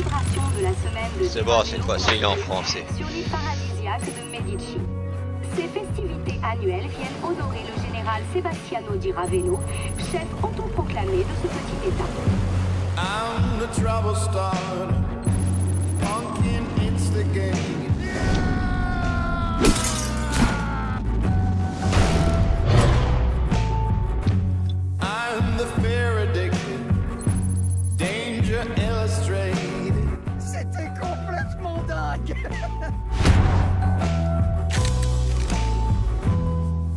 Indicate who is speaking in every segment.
Speaker 1: célébration de la semaine de
Speaker 2: C'est bon, cette fois-ci il est en français.
Speaker 1: sur l'île paradisiaque de Medici. Ces festivités annuelles viennent honorer le général Sebastiano di Ravello, chef autoproclamé de ce petit État.
Speaker 3: I'm the trouble starter, pumpkin instigating. I'm the fear addicted, danger illustrated.
Speaker 4: C'était complètement dingue.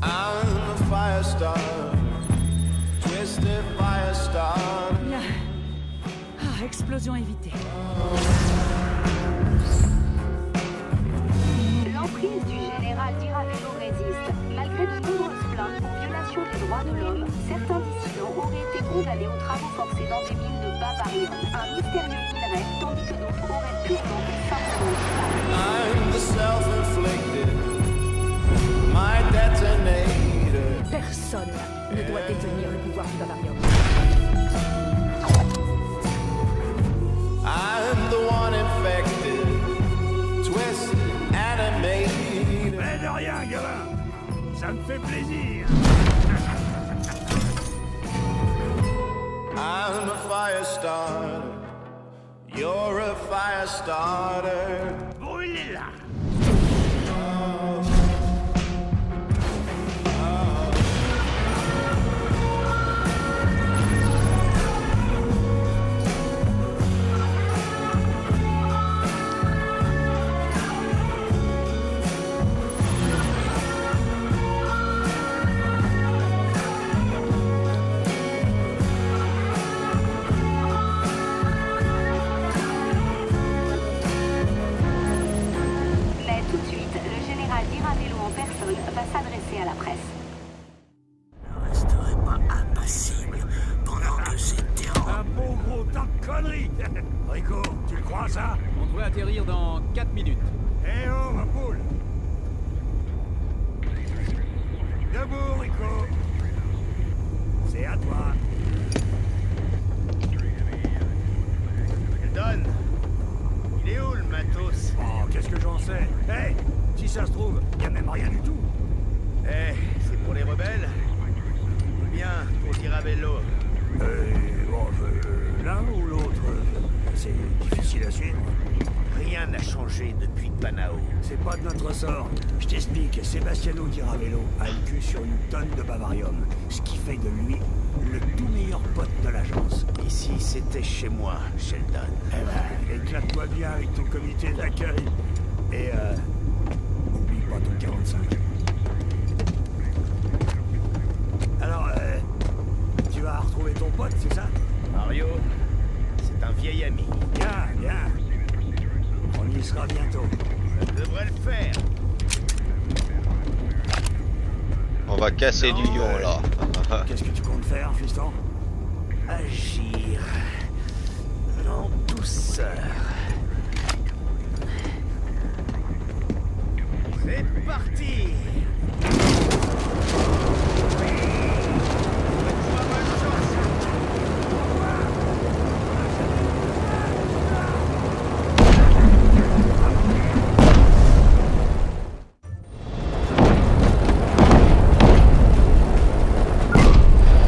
Speaker 3: I'm a fire starter, twisted fire starter.
Speaker 5: Bien. Ah, explosion évitée.
Speaker 1: L'emprise du général Di Ravello résiste. Malgré de nombreuses plaintes pour violation des droits de l'homme, certains dissidents auraient été condamnés aux travaux forcés dans des mines de Bavarium, un mystérieux minerai, tandis que d'autres auraient purement et simplement disparu.
Speaker 3: I'm the self-inflicted, my detonator.
Speaker 5: Personne ne doit détenir le pouvoir du Bavarium.
Speaker 3: I'm the one infected, twisted, animated.
Speaker 4: Mais de rien, gamin. Ça me fait plaisir.
Speaker 3: I'm a fire starter, you're a fire starter.
Speaker 4: Brûlez-la.
Speaker 1: Mais tout de suite, le général Di Ravello en personne va s'adresser à la presse.
Speaker 4: Je resterai pas impassible pendant que c'est terrain. Un bon gros tas de conneries. Rico, tu le crois ça?
Speaker 6: On devrait atterrir dans 4 minutes.
Speaker 4: Eh oh, ma poule. Debout, Rico. C'est à toi.
Speaker 7: Don, il est où le matos?
Speaker 4: Oh, qu'est-ce que j'en sais? Eh, si ça se trouve, y a même rien du tout.
Speaker 7: Eh, c'est pour les rebelles? Ou bien pour Di Ravello?
Speaker 4: Bon, l'un ou l'autre, c'est difficile à suivre.
Speaker 7: Rien n'a changé depuis Panao.
Speaker 4: C'est pas de notre sort. Je t'explique, Sebastiano Di Ravello a le cul sur une tonne de Bavarium, ce qui fait de lui le tout meilleur pote de l'agence.
Speaker 7: Ici, c'était chez moi, Sheldon.
Speaker 4: Eh ben, éclate-toi bien avec ton comité d'accueil. Et oublie pas ton 45. Alors, tu vas retrouver ton pote, c'est ça?
Speaker 7: Mario, c'est un vieil ami.
Speaker 4: Bien, bien. On y sera bientôt.
Speaker 7: Ça devrait le faire.
Speaker 2: On va casser du lion là.
Speaker 4: Qu'est-ce que tu comptes faire, fiston?
Speaker 7: Agir en douceur. C'est parti!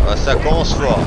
Speaker 2: Ah, ça commence fort.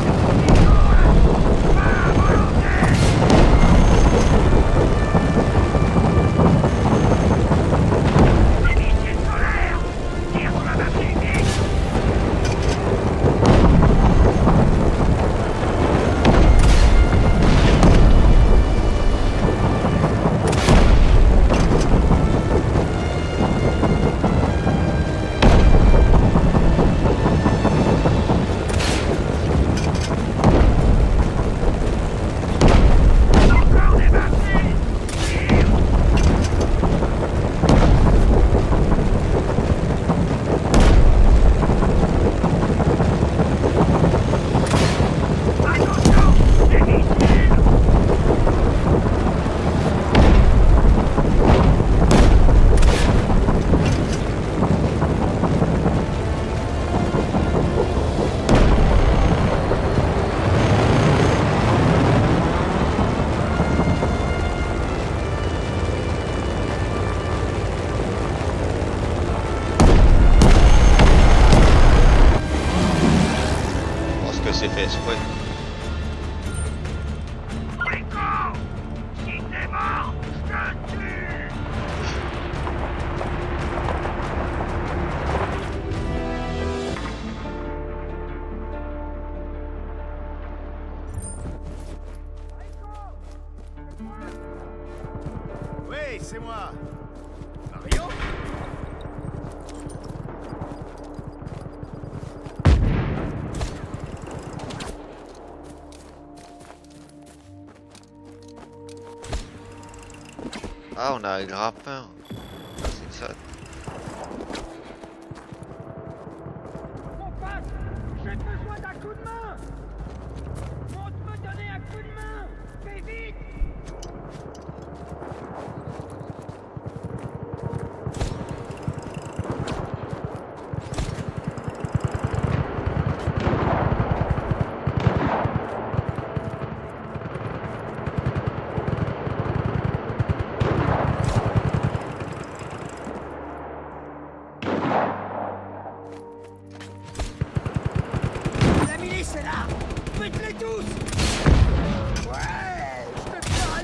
Speaker 7: Oui, c'est moi. Mario?
Speaker 2: Ah, on a le grappin. C'est ça.
Speaker 8: Mon pote, j'ai besoin d'un coup de main. Monte me donner un coup de main. Fais vite.
Speaker 4: La milice est là! Faites-les tous! Ouais! Je te ferai...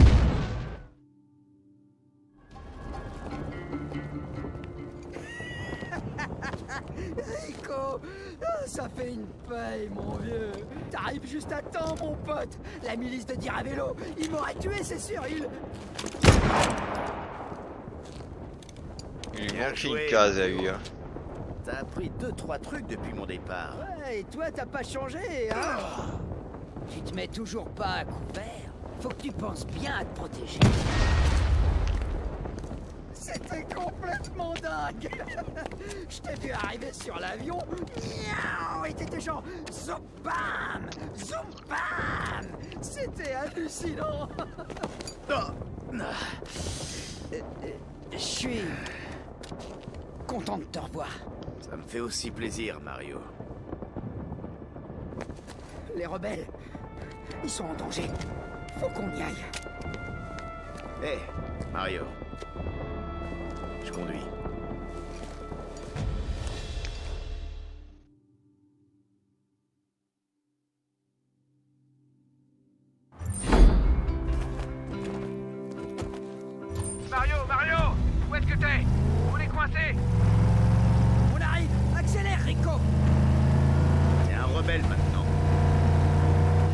Speaker 4: Rico! Ah, ça fait une paye, mon vieux! T'arrives juste à temps, mon pote! La milice de Diravelo, il m'aurait tué, c'est sûr, il...
Speaker 2: Il lui
Speaker 7: Bien
Speaker 2: manque
Speaker 7: joué,
Speaker 2: une case à
Speaker 7: Mario.
Speaker 2: lui. Hein.
Speaker 7: T'as appris 2-3 trucs depuis mon départ.
Speaker 4: Ouais, et toi, t'as pas changé, hein? Tu te mets toujours pas à couvert. Faut que tu penses bien à te protéger. C'était complètement dingue! Je t'ai vu arriver sur l'avion, miaou, et t'étais genre zoom bam! Zoom bam! C'était hallucinant! Je suis content de te revoir.
Speaker 7: Ça me fait aussi plaisir, Mario.
Speaker 4: Les rebelles, ils sont en danger. Faut qu'on y aille.
Speaker 7: Hé, Mario. Je conduis.
Speaker 8: Mario, où est-ce que t'es? On est coincé.
Speaker 4: On arrive! Accélère, Rico!
Speaker 7: T'es un rebelle maintenant.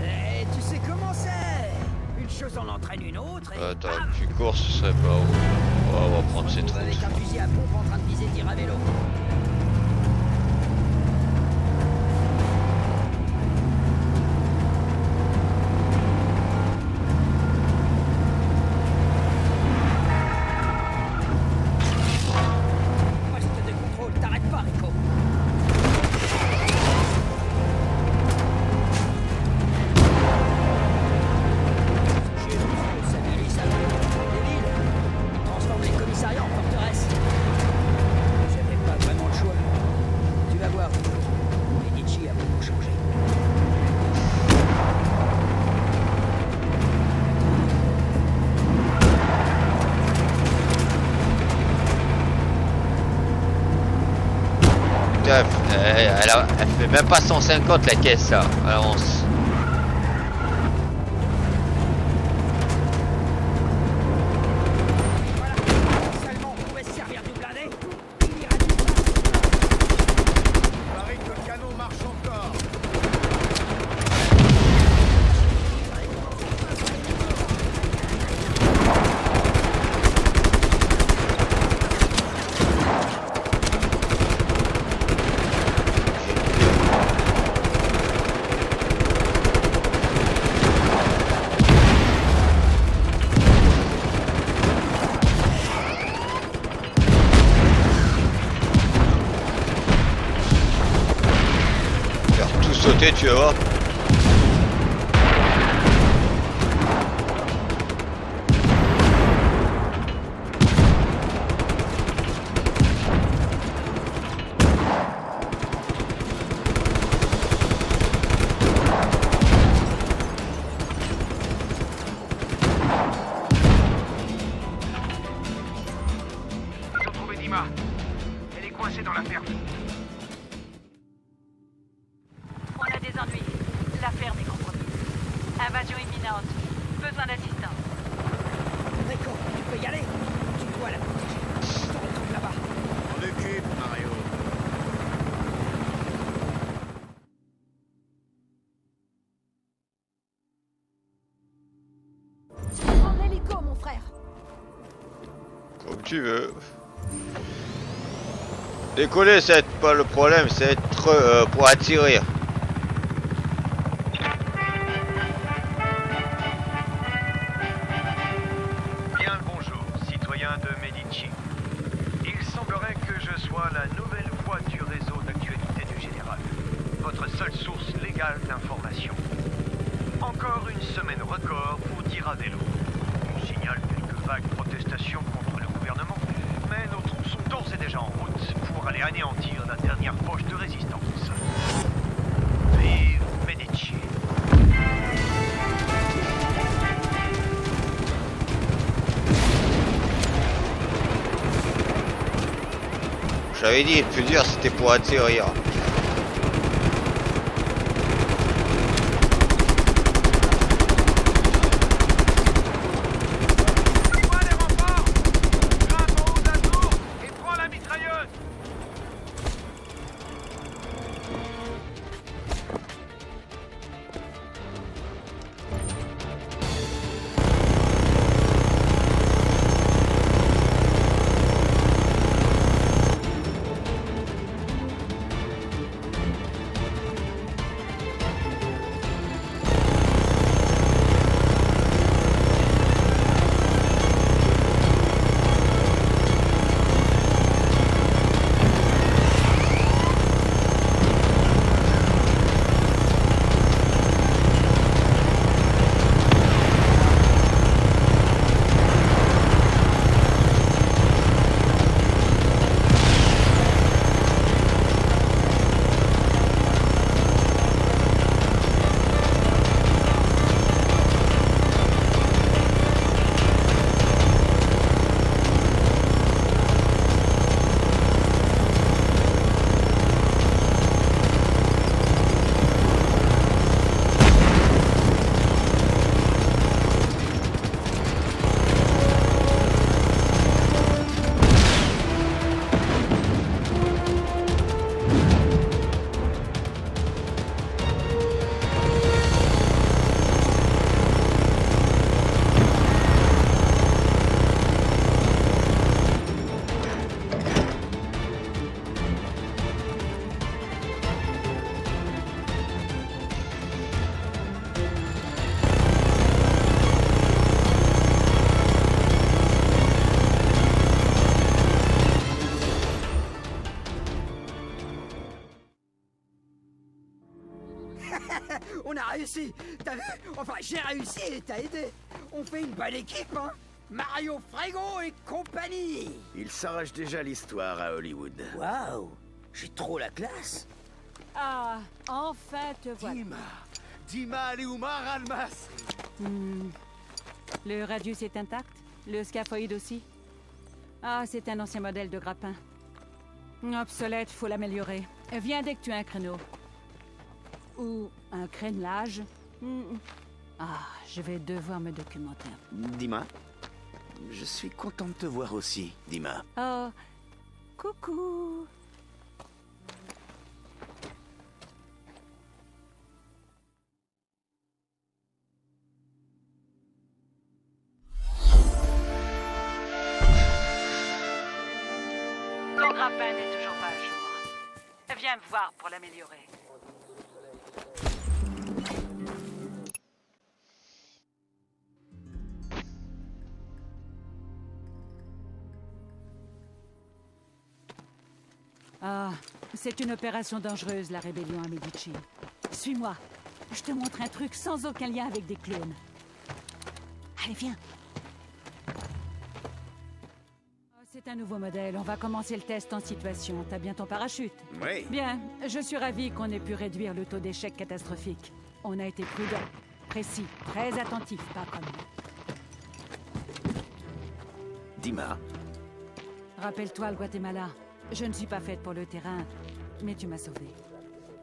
Speaker 4: Et tu sais comment c'est? Une chose en entraîne une autre et...
Speaker 2: Attends,
Speaker 4: bam!
Speaker 2: tu cours, ce serait pas où. Oh, on va prendre
Speaker 4: On se
Speaker 2: ces
Speaker 4: retrouve
Speaker 2: trucs.
Speaker 4: avec un fusil à pompe en train de viser Diravelo. Poste de contrôle, t'arrêtes pas, Rico. Ça milice à les villes. Transforme les commissariats en forteresses. J'avais pas vraiment le choix. Tu vas voir. Medici a beaucoup changé.
Speaker 2: Putain, elle fait même pas 150 la caisse là. Alors on s-
Speaker 4: Voilà. Seulement on pouvait se servir du blindé. Il ira du
Speaker 7: Pareil que le canon marche encore.
Speaker 2: faire tout sauter, tu vas voir.
Speaker 8: Ils ont trouvé Dima. Elle est coincée dans la ferme.
Speaker 5: On a des ennuis. frère.
Speaker 2: Comme tu veux. Décoller, c'est pas le problème, c'est être pour attirer.
Speaker 9: Bien le bonjour, citoyen de Medici. Il semblerait que je sois la nouvelle voix du réseau d'actualité du général. Votre seule source légale d'information. Encore une semaine record pour Diradello. On signale quelques vagues protestations contre le gouvernement, mais nos troupes sont d'ores et déjà en route pour aller anéantir la dernière poche de résistance. Vive Medici.
Speaker 2: J'avais dit, plus dur, c'était pour attirer.
Speaker 4: On a réussi. T'as vu? Enfin, j'ai réussi et t'as aidé. On fait une bonne équipe, hein? Mario Frégo et compagnie.
Speaker 7: Il s'arrache déjà l'histoire à Hollywood.
Speaker 4: Waouh, j'ai trop la classe.
Speaker 5: Ah, enfin te voilà.
Speaker 7: Dima Leoumar Almas.
Speaker 5: Le radius est intact? Le scaphoïde aussi? Ah, c'est un ancien modèle de grappin. Obsolète, faut l'améliorer. Viens dès que tu as un créneau. Ou un crénelage. Ah, je vais devoir me documenter.
Speaker 7: Dima, je suis content de te voir aussi, Dima.
Speaker 5: Oh, coucou. Ton grappin n'est toujours pas à jour. Viens me voir pour l'améliorer. Ah, c'est une opération dangereuse, la rébellion à Medici. Suis-moi. Je te montre un truc sans aucun lien avec des clones. Allez, viens. Oh, c'est un nouveau modèle. On va commencer le test en situation. T'as bien ton parachute?
Speaker 7: Oui.
Speaker 5: Bien. Je suis ravie qu'on ait pu réduire le taux d'échec catastrophique. On a été prudent, précis, très attentif, pas comme nous.
Speaker 7: Dima.
Speaker 5: Rappelle-toi le Guatemala. Je ne suis pas faite pour le terrain, mais tu m'as sauvée.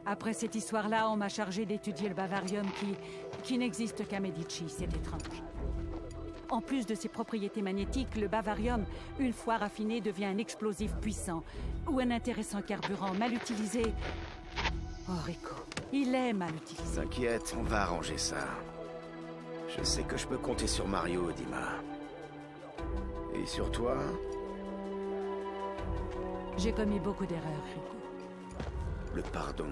Speaker 5: Après cette histoire-là, on m'a chargé d'étudier le bavarium qui n'existe qu'à Medici, c'est étrange. En plus de ses propriétés magnétiques, le bavarium, une fois raffiné, devient un explosif puissant ou un intéressant carburant mal utilisé. Oh, Rico, il est mal utilisé.
Speaker 7: T'inquiète, on va arranger ça. Je sais que je peux compter sur Mario, Dima. Et sur toi?
Speaker 5: J'ai commis beaucoup d'erreurs, Rico.
Speaker 7: Le pardon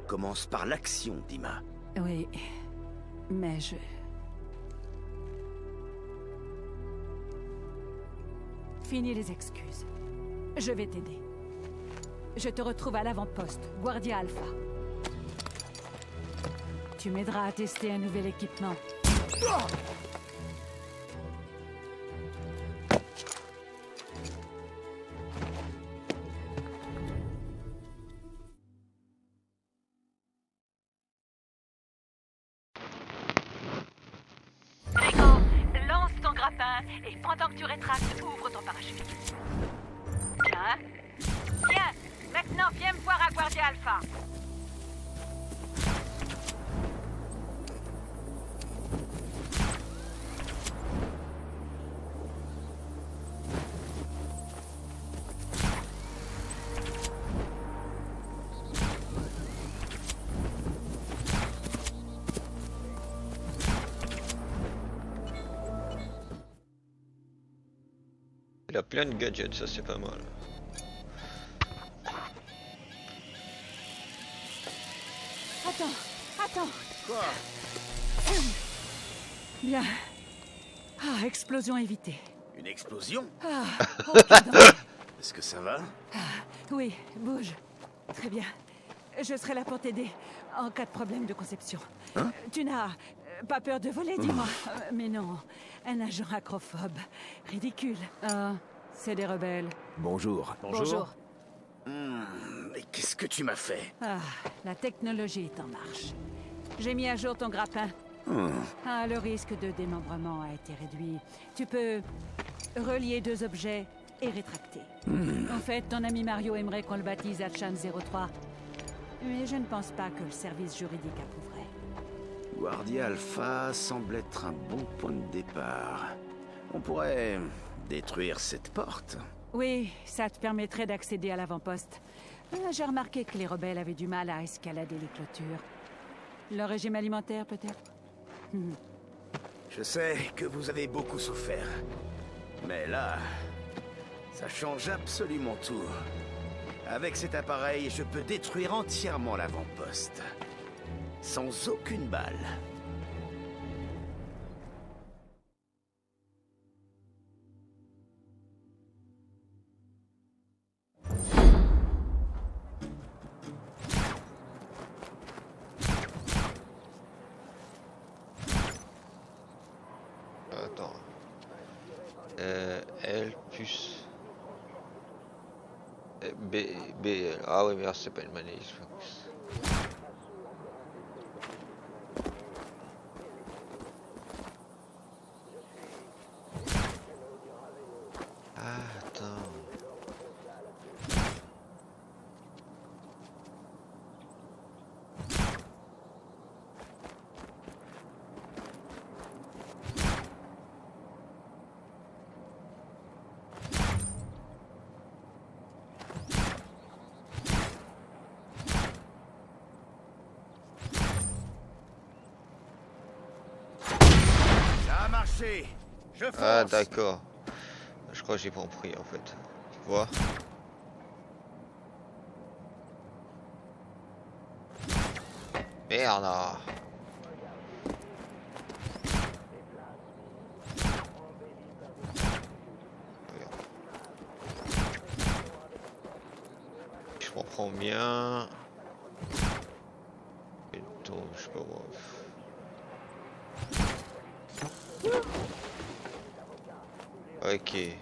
Speaker 7: commence par l'action, Dima.
Speaker 5: Oui, mais je... Fini les excuses. Je vais t'aider. Je te retrouve à l'avant-poste, Guardia Alpha. Tu m'aideras à tester un nouvel équipement.
Speaker 10: Rico, lance ton grappin et pendant que tu rétractes, ouvre ton parachute. Bien. Bien. Maintenant, viens me voir à Guardia Alpha.
Speaker 2: Il a plein de gadgets, ça c'est pas mal.
Speaker 5: Attends.
Speaker 7: Quoi?
Speaker 5: Bien. Ah, explosion évitée.
Speaker 7: Une explosion?
Speaker 5: Ah, aucun danger.
Speaker 7: Est-ce que ça va?
Speaker 5: Oui, bouge. Très bien. Je serai là pour t'aider en cas de problème de conception.
Speaker 7: Hein?
Speaker 5: Tu n'as pas peur de voler, dis-moi. Mais non, un agent acrophobe. Ridicule. Ah, c'est des rebelles.
Speaker 7: Bonjour.
Speaker 5: Bonjour.
Speaker 7: Mais qu'est-ce que tu m'as fait?
Speaker 5: Ah, la technologie est en marche. J'ai mis à jour ton grappin. Ah, le risque de démembrement a été réduit. Tu peux relier deux objets et rétracter. En fait, ton ami Mario aimerait qu'on le baptise Hatchan 03. Mais je ne pense pas que le service juridique approuverait.
Speaker 7: Guardia Alpha semble être un bon point de départ. On pourrait détruire cette porte.
Speaker 5: Oui, ça te permettrait d'accéder à l'avant-poste. J'ai remarqué que les rebelles avaient du mal à escalader les clôtures. Leur régime alimentaire, peut-être?
Speaker 7: Je sais que vous avez beaucoup souffert. Mais là, ça change absolument tout. Avec cet appareil, je peux détruire entièrement l'avant-poste. Sans aucune balle.
Speaker 2: Attends. L plus... B... Ah oui, mais c'est pas une manip. Ah, attends.
Speaker 7: Ça a marché. Je fonce.
Speaker 2: Ah d'accord. Je crois que j'ai compris en fait. Tu vois? Merde. Je comprends bien. Et donc, je sais pas moi. Ok.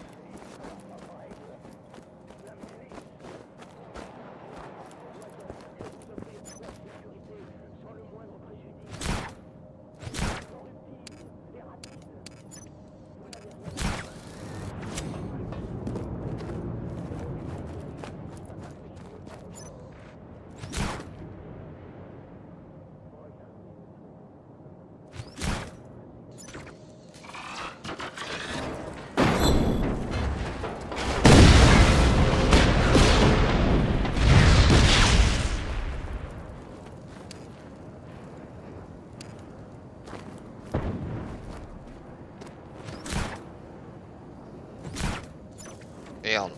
Speaker 2: Merde.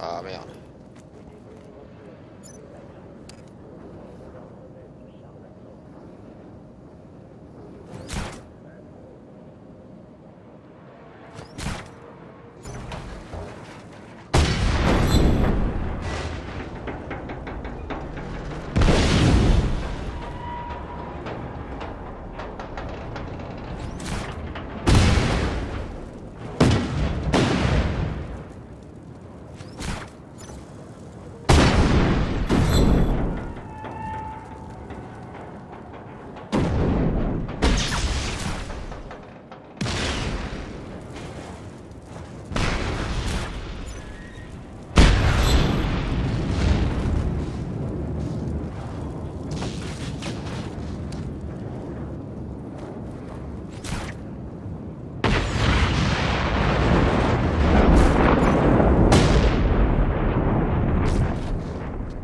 Speaker 2: Ah merde.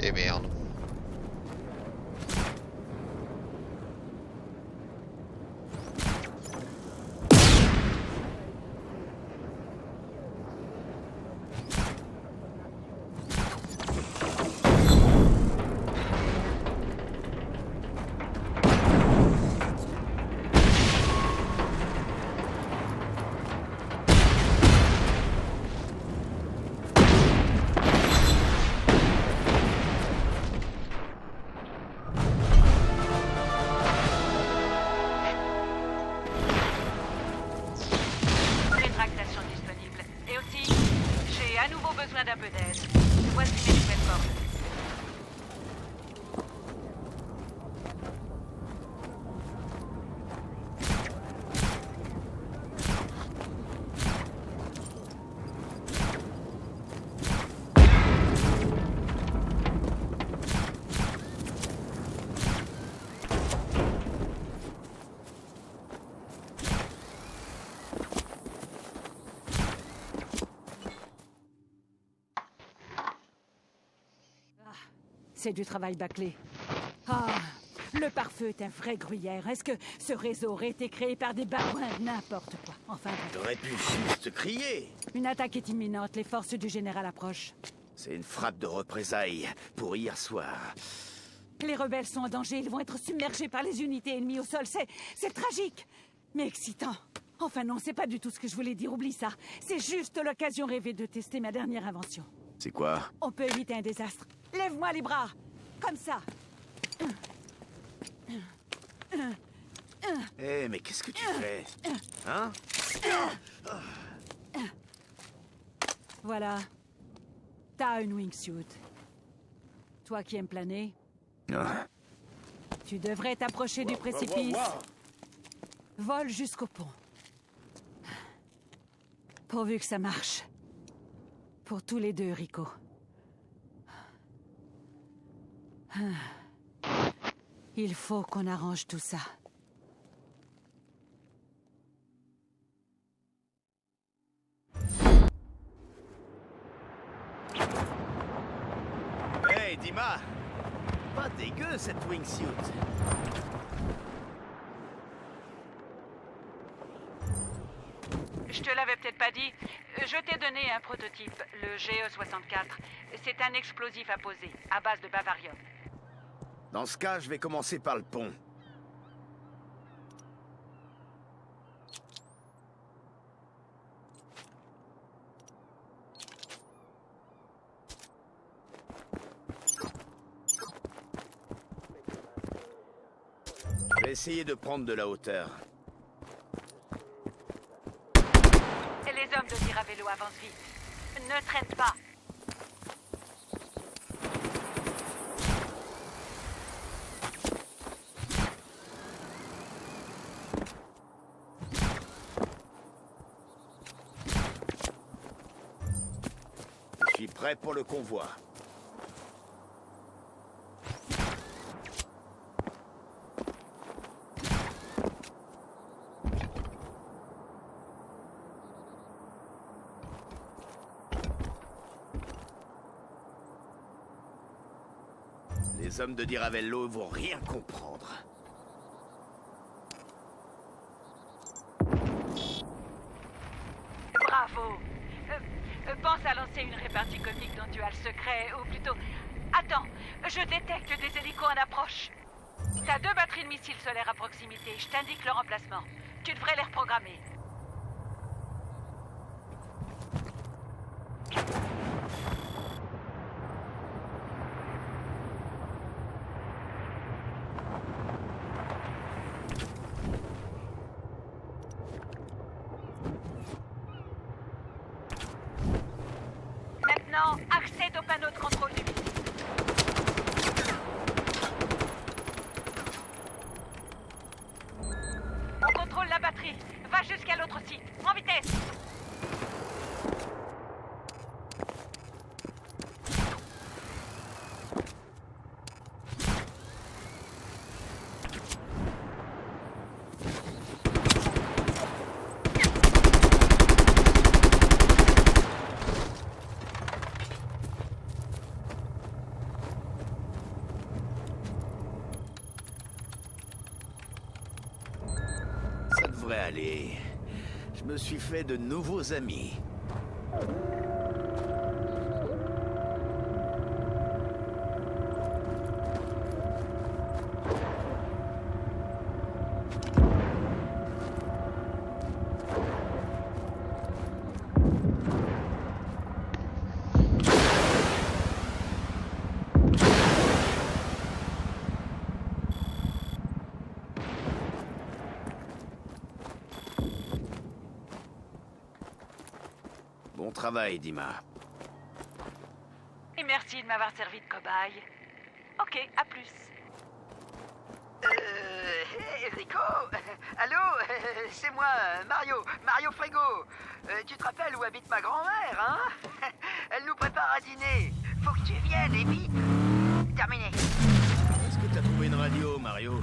Speaker 2: Et merde.
Speaker 10: Rétractation disponible. Et aussi, j'ai à nouveau besoin d'un peu d'aide. Voici mes nouvelles coordonnées.
Speaker 5: C'est du travail bâclé. Ah, le pare-feu est un vrai gruyère. Est-ce que ce réseau aurait été créé par des babouins? N'importe quoi. Enfin,
Speaker 7: J'aurais pu juste crier.
Speaker 5: une attaque est imminente. Les forces du général approchent.
Speaker 7: C'est une frappe de représailles pour hier soir.
Speaker 5: Les rebelles sont en danger. Ils vont être submergés par les unités ennemies au sol. C'est tragique, mais excitant. Enfin non, c'est pas du tout ce que je voulais dire. Oublie ça. C'est juste l'occasion rêvée de tester ma dernière invention.
Speaker 7: C'est quoi?
Speaker 5: On peut éviter un désastre. Lève-moi les bras. Comme ça.
Speaker 7: Eh, mais qu'est-ce que tu fais? Hein?
Speaker 5: Voilà. T'as une wingsuit. Toi qui aimes planer,
Speaker 7: Ah.
Speaker 5: tu devrais t'approcher du précipice. Vole jusqu'au pont. Pourvu que ça marche. Pour tous les deux, Rico. Il faut qu'on arrange tout ça.
Speaker 7: Hey, Dima! Pas dégueu, cette wingsuit.
Speaker 10: Je te l'avais peut-être pas dit. Je t'ai donné un prototype, le GE-64. C'est un explosif à poser, à base de bavarium.
Speaker 7: Dans ce cas, je vais commencer par le pont. Je vais essayer de prendre de la hauteur.
Speaker 10: Et les hommes de Tiravello avancent vite. Ne traite pas.
Speaker 7: Je suis prêt pour le convoi. Les hommes de Diravello vont rien comprendre.
Speaker 10: Bravo. Pense à lancer une répartie comique dans Dual Secret, ou plutôt... Attends, je détecte des hélicos en approche. T'as 2 batteries de missiles solaires à proximité, je t'indique leur emplacement. Tu devrais les reprogrammer. Maintenant, accède au panneau de contrôle du missile. On contrôle la batterie. Va jusqu'à l'autre site. En vitesse.
Speaker 7: Ça devrait aller. Je me suis fait de nouveaux amis. Bon travail, Dima.
Speaker 10: Et merci de m'avoir servi de cobaye. Ok, à plus.
Speaker 4: Hey, Rico. Allô. C'est moi, Mario Frego. Tu te rappelles où habite ma grand-mère, hein? Elle nous prépare à dîner. Faut que tu viennes, et vite. Terminé.
Speaker 7: Est-ce que t'as trouvé une radio, Mario?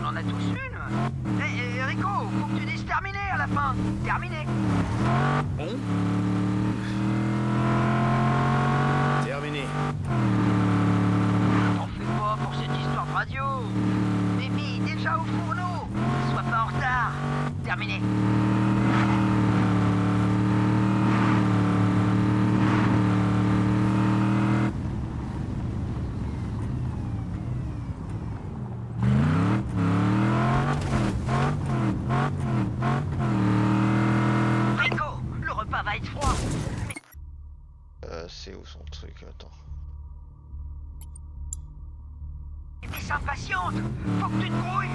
Speaker 4: On en a tous une. Hey, Rico, faut que tu dises terminé à la fin. Terminé.
Speaker 7: Bon. Terminé.
Speaker 4: T'en fais pas pour cette histoire de radio. Mimi, déjà au fourneau. Sois pas en retard. Terminé. Rico, le repas va être froid.
Speaker 2: C'est où son truc? Attends.
Speaker 4: Mais s'impatiente. Faut que tu te grouilles.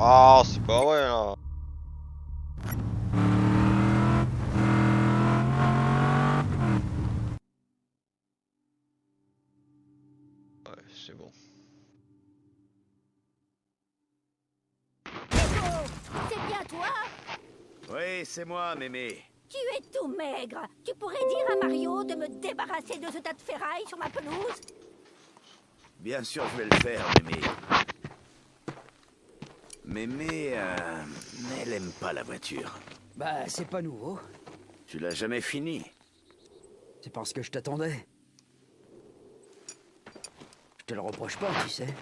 Speaker 2: Oh, c'est pas vrai là. Ouais, c'est bon.
Speaker 11: C'est bien toi?
Speaker 7: Oui, c'est moi, mémé.
Speaker 11: Tu es tout maigre. Tu pourrais dire à Mario de me débarrasser de ce tas de ferraille sur ma pelouse?
Speaker 7: Bien sûr, je vais le faire, mémé. Mémé, elle aime pas la voiture.
Speaker 4: Bah, c'est pas nouveau.
Speaker 7: Tu l'as jamais fini.
Speaker 4: C'est parce que je t'attendais. Je te le reproche pas, tu sais.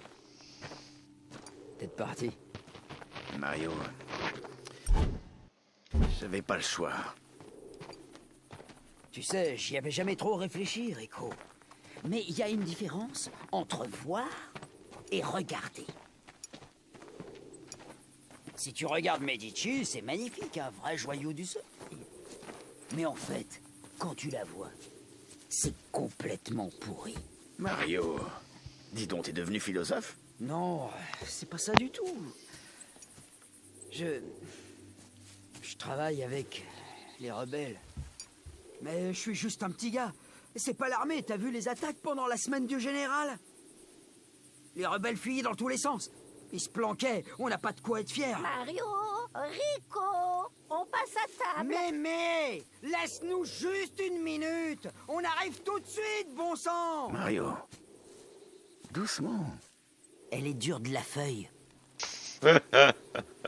Speaker 4: T'es parti.
Speaker 7: Mario, j'avais pas le choix.
Speaker 4: Tu sais, j'y avais jamais trop réfléchi, Rico. Mais il y a une différence entre voir et regarder. Si tu regardes Medici, c'est magnifique, un vrai joyau du soleil. Mais en fait, quand tu la vois, C'est complètement pourri.
Speaker 7: Mario, dis donc, t'es devenu philosophe?
Speaker 4: Non, c'est pas ça du tout. Je travaille avec les rebelles. Mais je suis juste un petit gars. C'est pas l'armée, t'as vu les attaques pendant la semaine du général? Les rebelles fuyaient dans tous les sens. Ils se planquaient, on n'a pas de quoi être fiers.
Speaker 11: Mario, Rico, on passe à table.
Speaker 4: Mais, laisse-nous juste une minute. On arrive tout de suite, bon sang.
Speaker 7: Mario, doucement.
Speaker 4: Elle est dure de la feuille.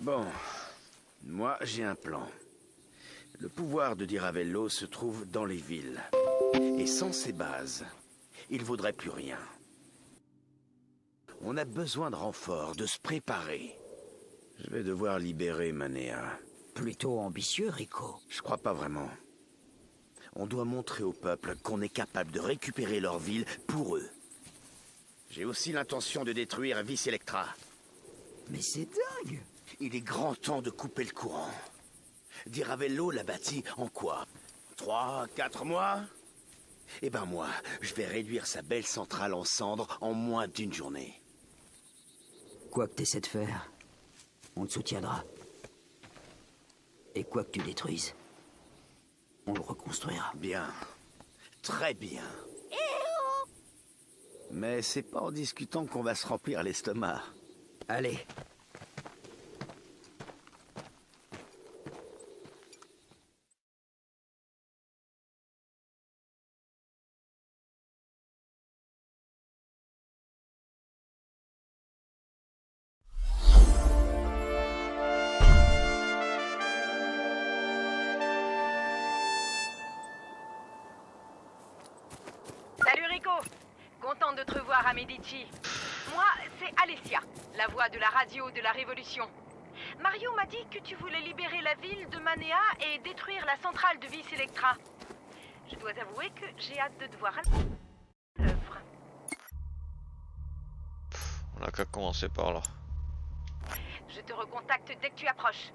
Speaker 7: Bon, moi j'ai un plan. Le pouvoir de Di Ravello se trouve dans les villes. Et sans ces bases, il vaudrait plus rien. On a besoin de renforts, de se préparer. Je vais devoir libérer Manea.
Speaker 4: Plutôt ambitieux, Rico.
Speaker 7: Je crois pas vraiment. On doit montrer au peuple qu'on est capable de récupérer leur ville pour eux. J'ai aussi l'intention de détruire Vis Electra.
Speaker 4: Mais c'est dingue.
Speaker 7: Il est grand temps de couper le courant. Di Ravello l'a bâti en quoi? 3, 4 mois? Eh ben moi, je vais réduire sa belle centrale en cendres en moins d'une journée.
Speaker 4: Quoi que t'essaies de faire, on te soutiendra. Et quoi que tu détruises, on le reconstruira.
Speaker 7: Bien. Très bien. Mais c'est pas en discutant qu'on va se remplir l'estomac.
Speaker 4: Allez.
Speaker 10: Salut Rico. Contente de te revoir à Medici. Moi, c'est Alessia, la voix de la radio de la Révolution. Mario m'a dit que tu voulais libérer la ville de Manea et détruire la centrale de Vis Electra. Je dois avouer que j'ai hâte de te voir à l'œuvre.
Speaker 2: On a qu'à commencer par là.
Speaker 10: Je te recontacte dès que tu approches.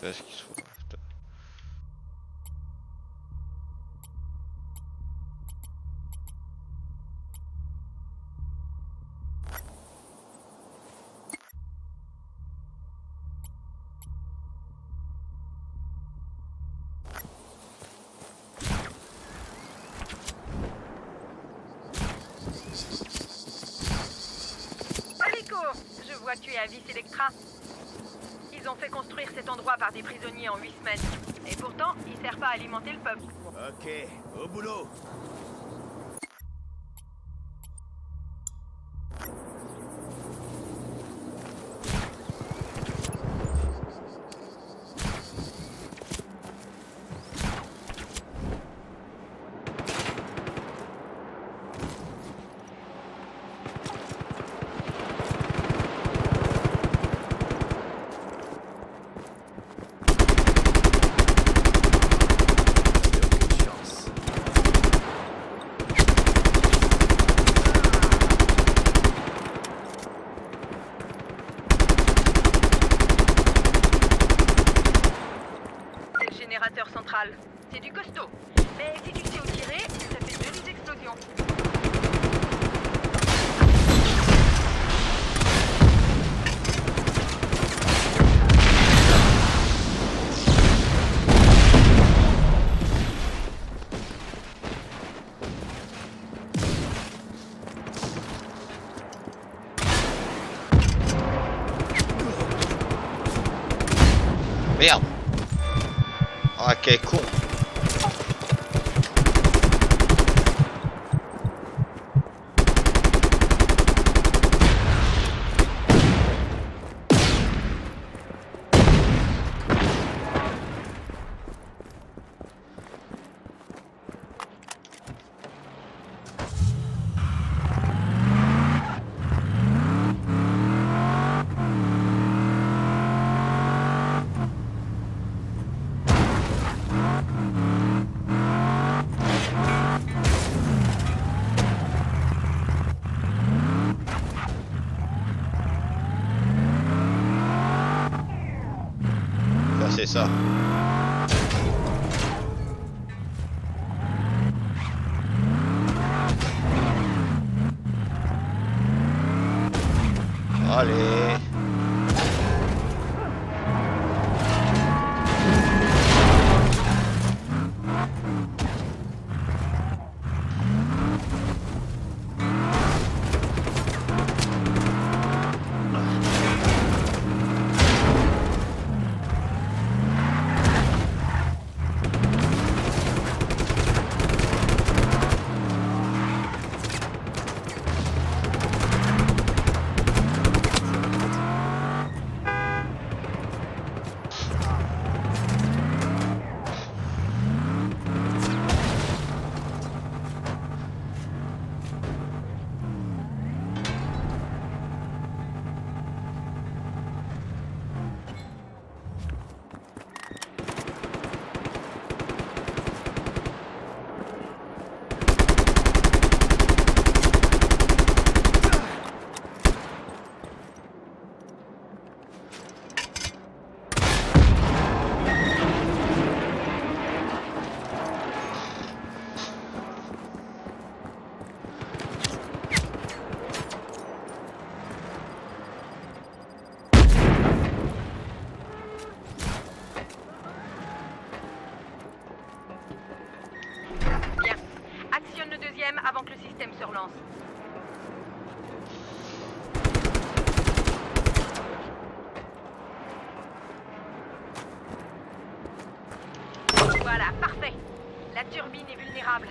Speaker 2: Qu'est-ce qu'il se fout, putain.
Speaker 10: Rico, je vois que tu es à Vis Electra. Ils ont fait construire cet endroit par des prisonniers en 8 semaines. Et pourtant, il sert pas à alimenter le peuple.
Speaker 7: Ok, au boulot.
Speaker 10: Central. C'est du costaud. Mais si tu sais où tirer, ça fait jolies explosions.
Speaker 2: Merde. Ah, quel con. c'est ça. Allez.
Speaker 10: Actionne le deuxième avant que le système se relance. Voilà, parfait. La turbine est vulnérable.